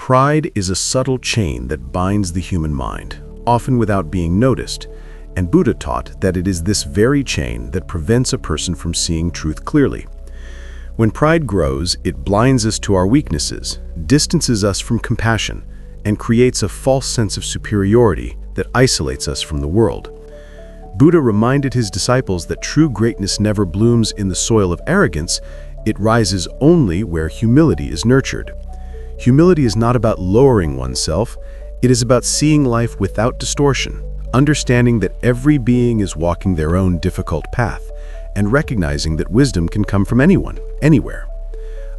Pride is a subtle chain that binds the human mind, often without being noticed, and Buddha taught that it is this very chain that prevents a person from seeing truth clearly. When pride grows, it blinds us to our weaknesses, distances us from compassion, and creates a false sense of superiority that isolates us from the world. Buddha reminded his disciples that true greatness never blooms in the soil of arrogance, it rises only where humility is nurtured. Humility is not about lowering oneself, it is about seeing life without distortion, understanding that every being is walking their own difficult path, and recognizing that wisdom can come from anyone, anywhere.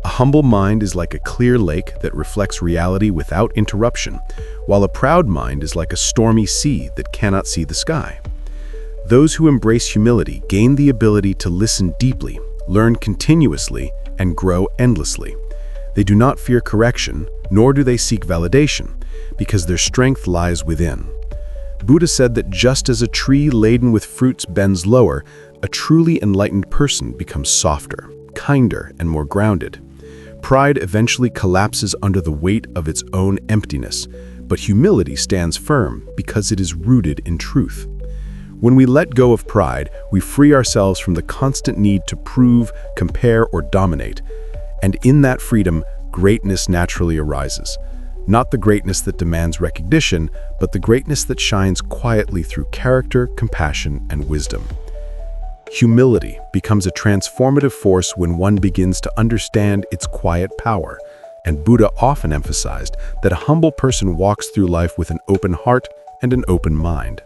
A humble mind is like a clear lake that reflects reality without interruption, while a proud mind is like a stormy sea that cannot see the sky. Those who embrace humility gain the ability to listen deeply, learn continuously, and grow endlessly. They do not fear correction, nor do they seek validation, because their strength lies within. Buddha said that just as a tree laden with fruits bends lower, a truly enlightened person becomes softer, kinder, and more grounded. Pride eventually collapses under the weight of its own emptiness, but humility stands firm because it is rooted in truth. When we let go of pride, we free ourselves from the constant need to prove, compare, or dominate. And in that freedom, greatness naturally arises. Not the greatness that demands recognition, but the greatness that shines quietly through character, compassion, and wisdom. Humility becomes a transformative force when one begins to understand its quiet power, and Buddha often emphasized that a humble person walks through life with an open heart and an open mind.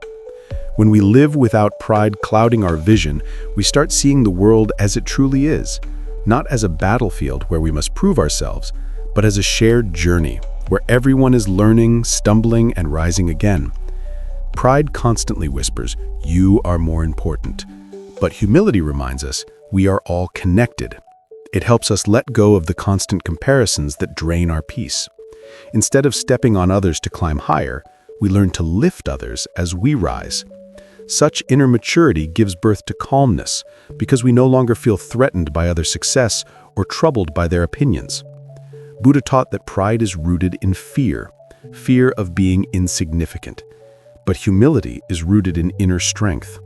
When we live without pride clouding our vision, we start seeing the world as it truly is, not as a battlefield where we must prove ourselves, but as a shared journey where everyone is learning, stumbling, and rising again. Pride constantly whispers, "You are more important." But humility reminds us, we are all connected. It helps us let go of the constant comparisons that drain our peace. Instead of stepping on others to climb higher, we learn to lift others as we rise. Such inner maturity gives birth to calmness, because we no longer feel threatened by other success or troubled by their opinions. Buddha taught that pride is rooted in fear of being insignificant. But humility is rooted in inner strength.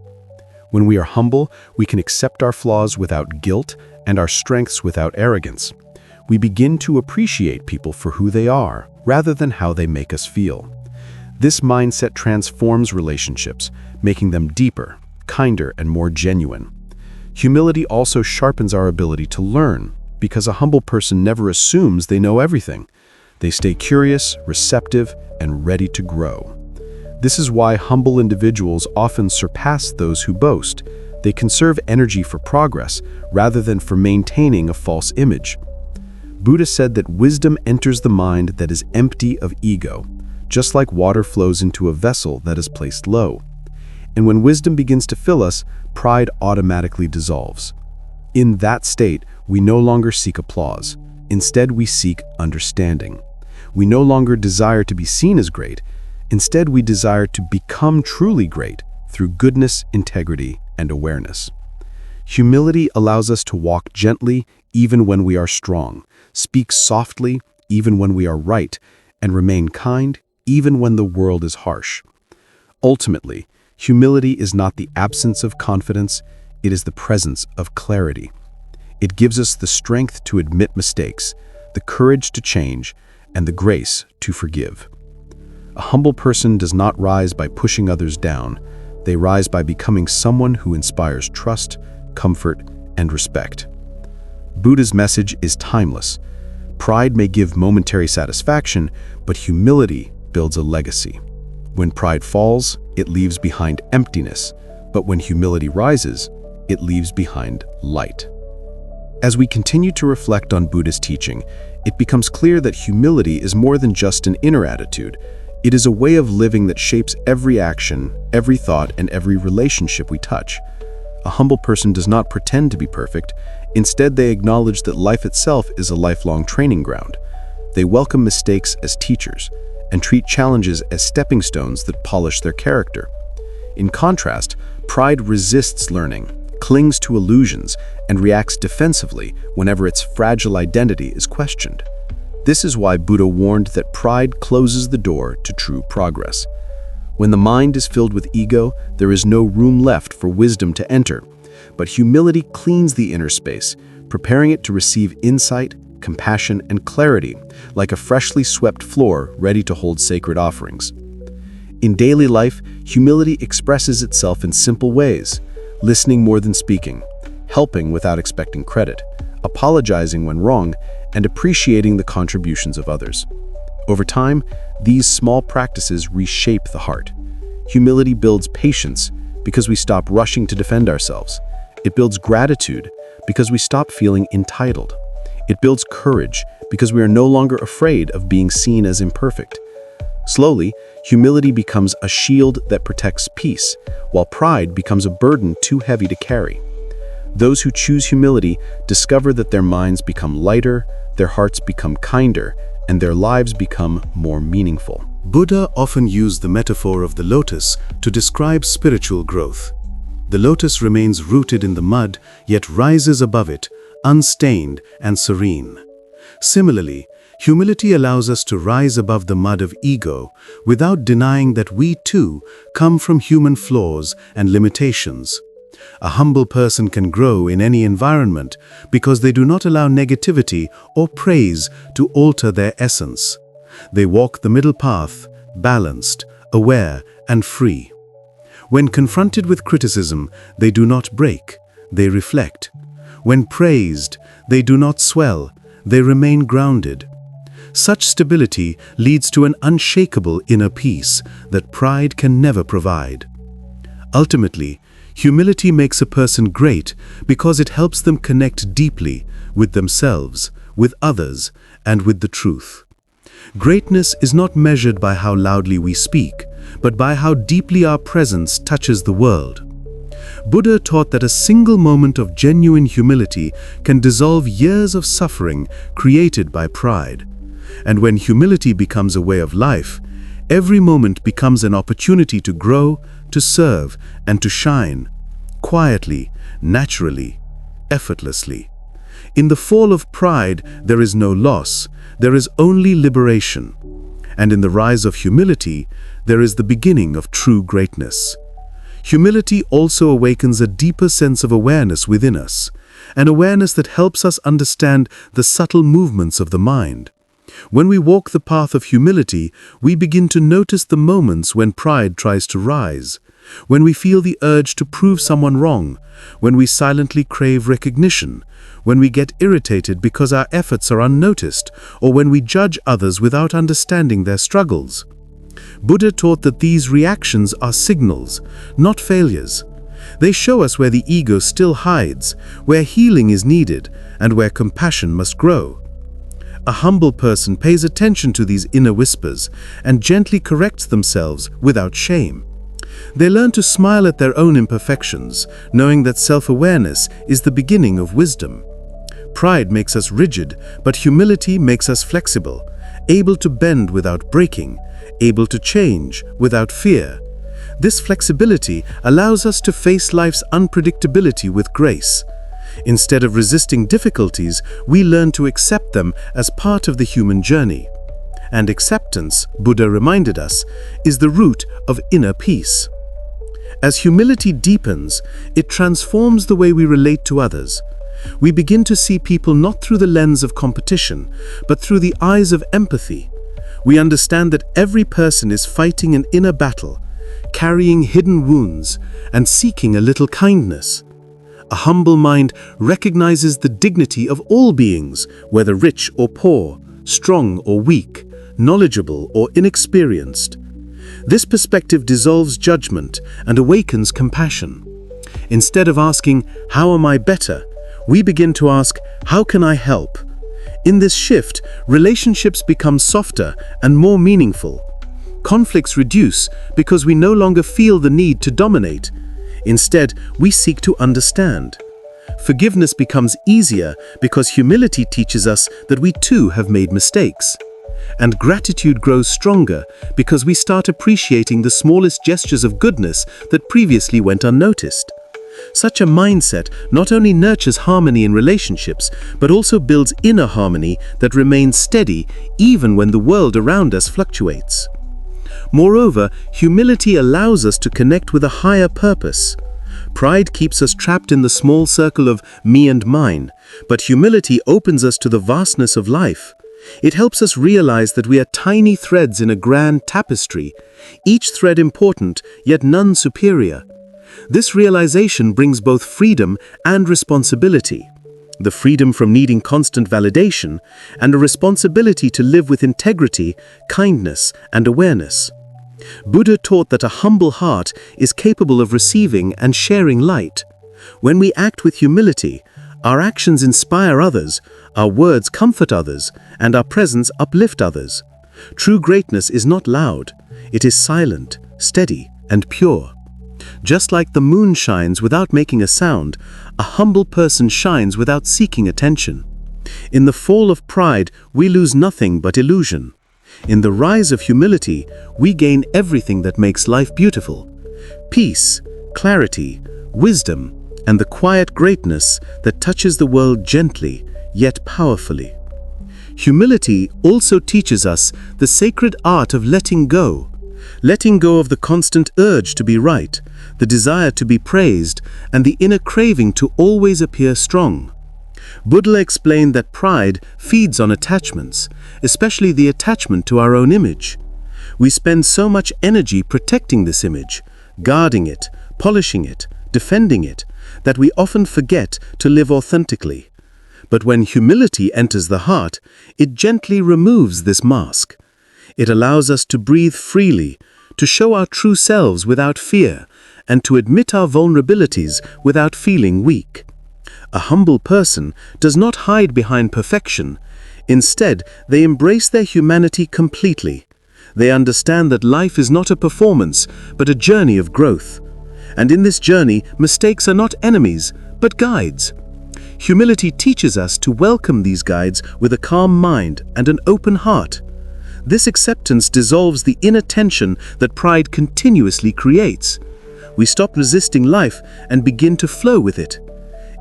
When we are humble, we can accept our flaws without guilt and our strengths without arrogance. We begin to appreciate people for who they are, rather than how they make us feel. This mindset transforms relationships, making them deeper, kinder, and more genuine. Humility also sharpens our ability to learn, because a humble person never assumes they know everything. They stay curious, receptive, and ready to grow. This is why humble individuals often surpass those who boast. They conserve energy for progress rather than for maintaining a false image. Buddha said that wisdom enters the mind that is empty of ego, just like water flows into a vessel that is placed low. And when wisdom begins to fill us, pride automatically dissolves. In that state, we no longer seek applause. Instead, we seek understanding. We no longer desire to be seen as great. Instead, we desire to become truly great through goodness, integrity, and awareness. Humility allows us to walk gently even when we are strong, speak softly even when we are right, and remain kind even when the world is harsh. Ultimately, humility is not the absence of confidence, it is the presence of clarity. It gives us the strength to admit mistakes, the courage to change, and the grace to forgive. A humble person does not rise by pushing others down. They rise by becoming someone who inspires trust, comfort, and respect. Buddha's message is timeless. Pride may give momentary satisfaction, but humility builds a legacy. When pride falls, it leaves behind emptiness, but when humility rises, it leaves behind light. As we continue to reflect on Buddha's teaching, it becomes clear that humility is more than just an inner attitude. It is a way of living that shapes every action, every thought, and every relationship we touch. A humble person does not pretend to be perfect. Instead, they acknowledge that life itself is a lifelong training ground. They welcome mistakes as teachers and treat challenges as stepping stones that polish their character. In contrast, pride resists learning, clings to illusions, and reacts defensively whenever its fragile identity is questioned. This is why Buddha warned that pride closes the door to true progress. When the mind is filled with ego, there is no room left for wisdom to enter. But humility cleans the inner space, preparing it to receive insight, compassion, and clarity, like a freshly swept floor ready to hold sacred offerings. In daily life, humility expresses itself in simple ways: listening more than speaking, helping without expecting credit, apologizing when wrong, and appreciating the contributions of others. Over time, these small practices reshape the heart. Humility builds patience because we stop rushing to defend ourselves. It builds gratitude because we stop feeling entitled. It builds courage because we are no longer afraid of being seen as imperfect. Slowly, humility becomes a shield that protects peace, while pride becomes a burden too heavy to carry. Those who choose humility discover that their minds become lighter, their hearts become kinder, and their lives become more meaningful. Buddha often used the metaphor of the lotus to describe spiritual growth. The lotus remains rooted in the mud, yet rises above it, unstained and serene. Similarly, humility allows us to rise above the mud of ego without denying that we too come from human flaws and limitations. A humble person can grow in any environment because they do not allow negativity or praise to alter their essence. They walk the middle path, balanced, aware, and free. When confronted with criticism, they do not break, they reflect. When praised, they do not swell, they remain grounded. Such stability leads to an unshakable inner peace that pride can never provide. Ultimately, humility makes a person great because it helps them connect deeply with themselves, with others, and with the truth. Greatness is not measured by how loudly we speak, but by how deeply our presence touches the world. Buddha taught that a single moment of genuine humility can dissolve years of suffering created by pride. And when humility becomes a way of life, every moment becomes an opportunity to grow, to serve, and to shine, quietly, naturally, effortlessly. In the fall of pride, there is no loss, there is only liberation. And in the rise of humility, there is the beginning of true greatness. Humility also awakens a deeper sense of awareness within us, an awareness that helps us understand the subtle movements of the mind. When we walk the path of humility, we begin to notice the moments when pride tries to rise, when we feel the urge to prove someone wrong, when we silently crave recognition, when we get irritated because our efforts are unnoticed, or when we judge others without understanding their struggles. Buddha taught that these reactions are signals, not failures. They show us where the ego still hides, where healing is needed, and where compassion must grow. A humble person pays attention to these inner whispers and gently corrects themselves without shame. They learn to smile at their own imperfections, knowing that self-awareness is the beginning of wisdom. Pride makes us rigid, but humility makes us flexible, able to bend without breaking, able to change without fear. This flexibility allows us to face life's unpredictability with grace. Instead of resisting difficulties, we learn to accept them as part of the human journey. And acceptance, Buddha reminded us, is the root of inner peace. As humility deepens, it transforms the way we relate to others. We begin to see people not through the lens of competition, but through the eyes of empathy. We understand that every person is fighting an inner battle, carrying hidden wounds, and seeking a little kindness. A humble mind recognizes the dignity of all beings, whether rich or poor, strong or weak, knowledgeable or inexperienced. This perspective dissolves judgment and awakens compassion. Instead of asking, "How am I better?" we begin to ask, "How can I help?" In this shift, relationships become softer and more meaningful. Conflicts reduce because we no longer feel the need to dominate. Instead, we seek to understand. Forgiveness becomes easier because humility teaches us that we too have made mistakes. And gratitude grows stronger because we start appreciating the smallest gestures of goodness that previously went unnoticed. Such a mindset not only nurtures harmony in relationships, but also builds inner harmony that remains steady even when the world around us fluctuates. Moreover, humility allows us to connect with a higher purpose. Pride keeps us trapped in the small circle of me and mine, but humility opens us to the vastness of life. It helps us realize that we are tiny threads in a grand tapestry, each thread important, yet none superior. This realization brings both freedom and responsibility. The freedom from needing constant validation, and a responsibility to live with integrity, kindness, and awareness. Buddha taught that a humble heart is capable of receiving and sharing light. When we act with humility, our actions inspire others, our words comfort others, and our presence uplift others. True greatness is not loud. It is silent, steady, and pure. Just like the moon shines without making a sound, a humble person shines without seeking attention. In the fall of pride, we lose nothing but illusion. In the rise of humility, we gain everything that makes life beautiful: peace, clarity, wisdom, and the quiet greatness that touches the world gently, yet powerfully. Humility also teaches us the sacred art of letting go of the constant urge to be right, the desire to be praised, and the inner craving to always appear strong. Buddha explained that pride feeds on attachments, especially the attachment to our own image. We spend so much energy protecting this image, guarding it, polishing it, defending it, that we often forget to live authentically. But when humility enters the heart, it gently removes this mask. It allows us to breathe freely, to show our true selves without fear, and to admit our vulnerabilities without feeling weak. A humble person does not hide behind perfection. Instead, they embrace their humanity completely. They understand that life is not a performance, but a journey of growth. And in this journey, mistakes are not enemies, but guides. Humility teaches us to welcome these guides with a calm mind and an open heart. This acceptance dissolves the inner tension that pride continuously creates. We stop resisting life and begin to flow with it.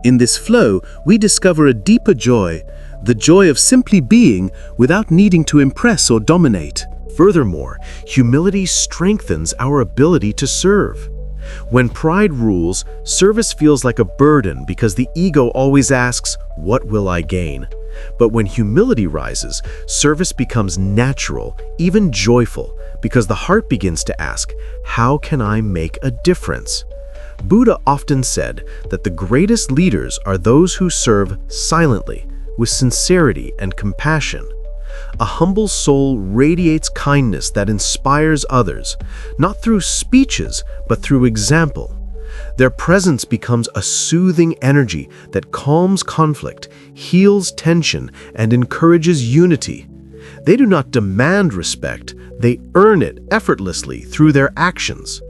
In this flow, we discover a deeper joy, the joy of simply being without needing to impress or dominate. Furthermore, humility strengthens our ability to serve. When pride rules, service feels like a burden because the ego always asks, "What will I gain?" But when humility rises, service becomes natural, even joyful, because the heart begins to ask, "How can I make a difference?" Buddha often said that the greatest leaders are those who serve silently, with sincerity and compassion. A humble soul radiates kindness that inspires others, not through speeches, but through example. Their presence becomes a soothing energy that calms conflict, heals tension, and encourages unity. They do not demand respect, they earn it effortlessly through their actions.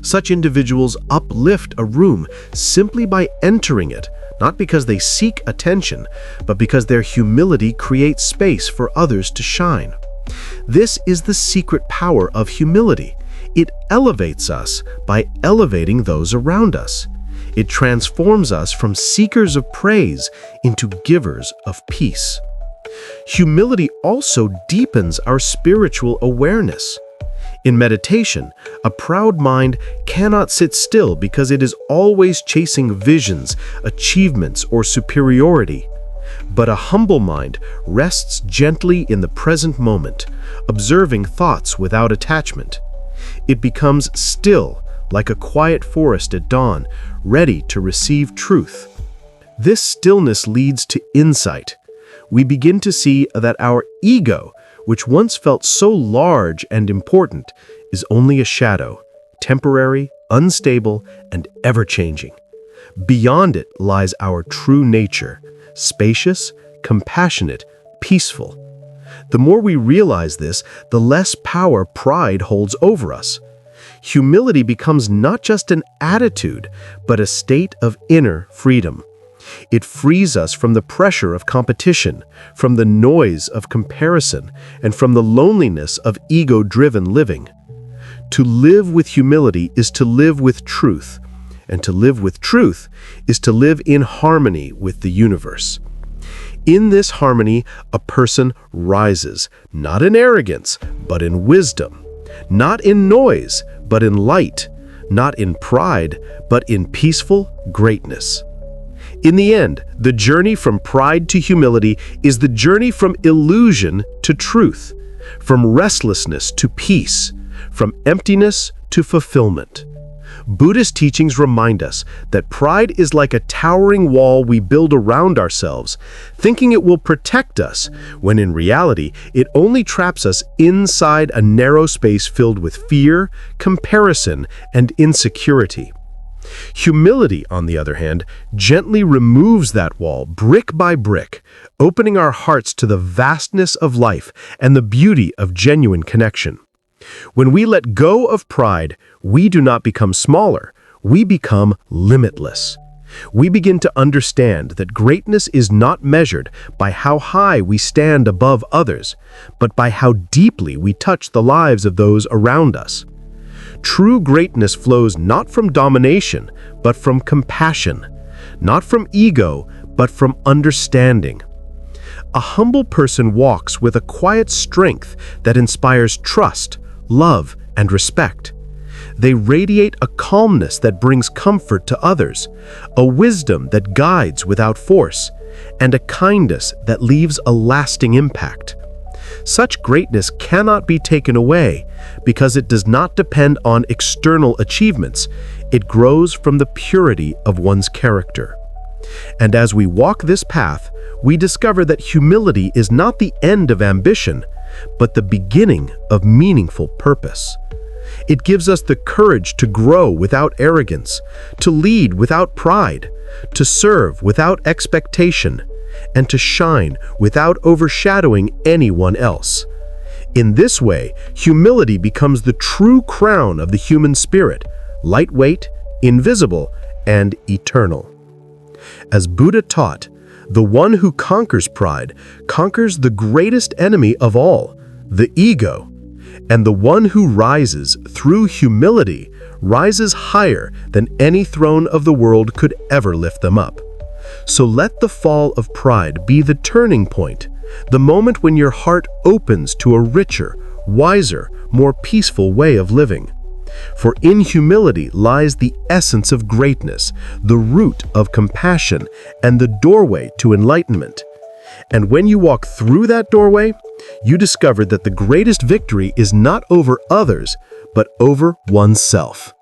Such individuals uplift a room simply by entering it, not because they seek attention, but because their humility creates space for others to shine. This is the secret power of humility. It elevates us by elevating those around us. It transforms us from seekers of praise into givers of peace. Humility also deepens our spiritual awareness. In meditation, a proud mind cannot sit still because it is always chasing visions, achievements, or superiority. But a humble mind rests gently in the present moment, observing thoughts without attachment. It becomes still, like a quiet forest at dawn, ready to receive truth. This stillness leads to insight. We begin to see that our ego, which once felt so large and important, is only a shadow, temporary, unstable, and ever-changing. Beyond it lies our true nature, spacious, compassionate, peaceful. The more we realize this, the less power pride holds over us. Humility becomes not just an attitude, but a state of inner freedom. It frees us from the pressure of competition, from the noise of comparison, and from the loneliness of ego-driven living. To live with humility is to live with truth, and to live with truth is to live in harmony with the universe. In this harmony, a person rises, not in arrogance, but in wisdom, not in noise, but in light, not in pride, but in peaceful greatness. In the end, the journey from pride to humility is the journey from illusion to truth, from restlessness to peace, from emptiness to fulfillment. Buddhist teachings remind us that pride is like a towering wall we build around ourselves, thinking it will protect us, when in reality it only traps us inside a narrow space filled with fear, comparison, and insecurity. Humility, on the other hand, gently removes that wall brick by brick, opening our hearts to the vastness of life and the beauty of genuine connection. When we let go of pride, we do not become smaller, we become limitless. We begin to understand that greatness is not measured by how high we stand above others, but by how deeply we touch the lives of those around us. True greatness flows not from domination, but from compassion, not from ego, but from understanding. A humble person walks with a quiet strength that inspires trust, love, and respect. They radiate a calmness that brings comfort to others, a wisdom that guides without force, and a kindness that leaves a lasting impact. Such greatness cannot be taken away because it does not depend on external achievements. It grows from the purity of one's character. And as we walk this path, we discover that humility is not the end of ambition, but the beginning of meaningful purpose. It gives us the courage to grow without arrogance, to lead without pride, to serve without expectation, and to shine without overshadowing anyone else. In this way, humility becomes the true crown of the human spirit, lightweight, invisible, and eternal. As Buddha taught, the one who conquers pride conquers the greatest enemy of all, the ego, and the one who rises through humility rises higher than any throne of the world could ever lift them up. So let the fall of pride be the turning point, the moment when your heart opens to a richer, wiser, more peaceful way of living. For in humility lies the essence of greatness, the root of compassion, and the doorway to enlightenment. And when you walk through that doorway, you discover that the greatest victory is not over others, but over oneself.